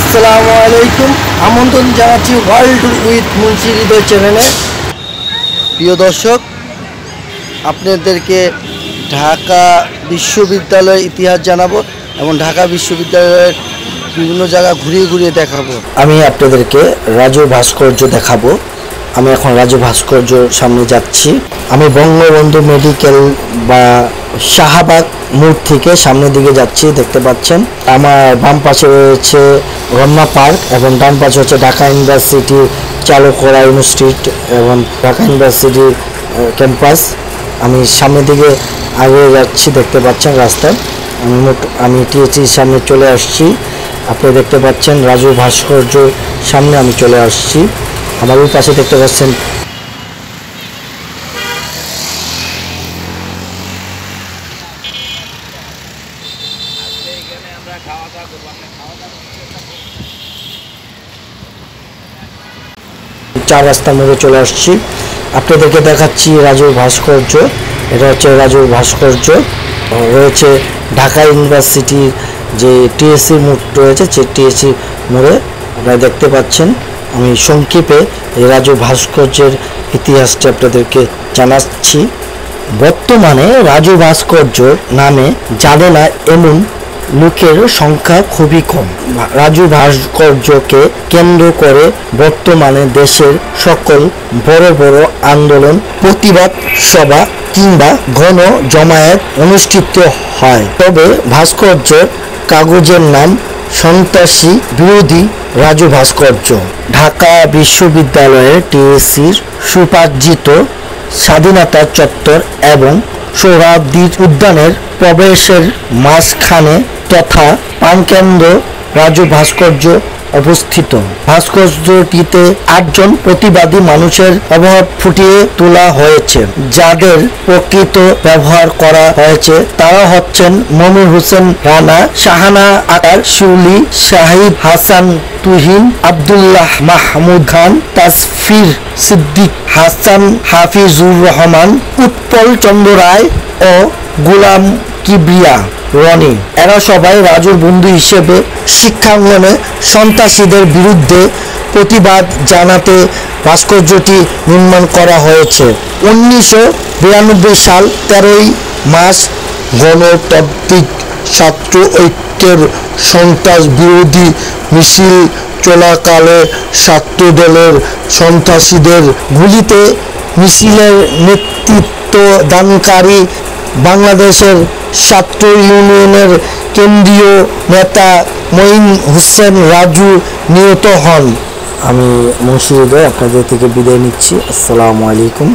আসসালামু আলাইকুম। আমন্ত্রণ জানাচ্ছি ওয়ার্ল্ড উইথ মুন্সি হৃদয় চ্যানেলে। প্রিয় দর্শক, আপনাদেরকে ঢাকা বিশ্ববিদ্যালয়ের ইতিহাস জানাবো এবং ঢাকা বিশ্ববিদ্যালয়ের বিভিন্ন জায়গা ঘুরিয়ে ঘুরিয়ে দেখাবো। আমি আপনাদেরকে রাজু ভাস্কর্য দেখাবো। আমি এখন রাজু ভাস্কর্যর সামনে যাচ্ছি। আমি বঙ্গবন্ধু মেডিকেল বা শাহবাগ মোড় থেকে সামনের দিকে যাচ্ছি, দেখতে পাচ্ছেন। আমার বাম পাশে রয়েছে রমনা পার্ক এবং ডান পাশে হচ্ছে ঢাকা ইউনিভার্সিটি চালু করা ইউনিভার্সিটি এবং ঢাকা ইউনিভার্সিটির ক্যাম্পাস। আমি সামনের দিকে আগে যাচ্ছি, দেখতে পাচ্ছেন রাস্তায়। আমি টিএসির সামনে চলে আসছি। আপনি দেখতে পাচ্ছেন রাজু ভাস্কর্য সামনে আমি চলে আসছি। আমার ওই পাশে দেখতে পাচ্ছেন চার রাস্তার মধ্যে চলে আসছি। আপনাদেরকে দেখাচ্ছি রাজুর ভাস্কর্য। এটা হচ্ছে রাজুর ভাস্কর্য। রয়েছে ঢাকা ইউনিভার্সিটির যে টিএসসি মোড় রয়েছে, সেই টিএসসি মোড়ে আপনারা দেখতে পাচ্ছেন। আমি সংক্ষেপে এই রাজু ভাস্কর্যের ইতিহাসটা আপনাদেরকে জানাচ্ছি। বর্তমানে রাজু ভাস্কর্য নামে জানে না এমন লোকের সংখ্যা খুবই কম। রাজু ভাস্কর্যকে কেন্দ্র করে বর্তমানে দেশের সকল বড় বড় আন্দোলন, প্রতিবাদ সভা কিংবা গণ জমায়েত অনুষ্ঠিত হয়। তবে ভাস্কর্যের কাগজের নাম সন্ত্রাসী বিরোধী রাজু ভাস্কর্য। ঢাকা বিশ্ববিদ্যালয়ের টিএসসির সুপার্জিত স্বাধীনতা চত্বর এবং সোহরাওয়ার্দী উদ্যানের প্রবেশের মাঝখানে তথা প্রাণকেন্দ্র রাজু ভাস্কর্য অবস্থিত। ভাস্কর্যটিতে 8 জন প্রতিবাদী মানুষের অভাব ফুটিয়ে তোলা হয়েছে। যাদের প্রকৃত ব্যবহার করা হয়েছে তারা হচ্ছেন মমির হোসেন রানা, শাহানা আক্তার শিউলি, শাহিদ হাসান তুহিন, আব্দুল্লাহ মাহমুদ খান, তাসফির সিদ্দিক, হাসান হাফিজুর রহমান, উৎপল চন্দ্র রায় ও গোলাম কিবরিয়া রনি। এরা সবাই রাজুর বন্ধু হিসেবে শিক্ষাঙ্গনে সন্ত্রাসীদের বিরুদ্ধে প্রতিবাদ জানাতে ভাস্কর্যটি নির্মাণ করা হয়েছে। 1992 সাল 13ই মার্চ গণতান্ত্রিক ছাত্র ঐক্যের সন্ত্রাস বিরোধী মিছিল চলাকালে ছাত্রদলের সন্ত্রাসীদের গুলিতে মিছিলের নেতৃত্ব দানকারী বাংলাদেশের ছাত্র ইউনিয়নের কেন্দ্রীয় নেতা মঈন হোসেন রাজু নিহত হন। আমি মুন্সি হৃদয় আপনাদের থেকে বিদায় নিচ্ছি। আসসালামু আলাইকুম।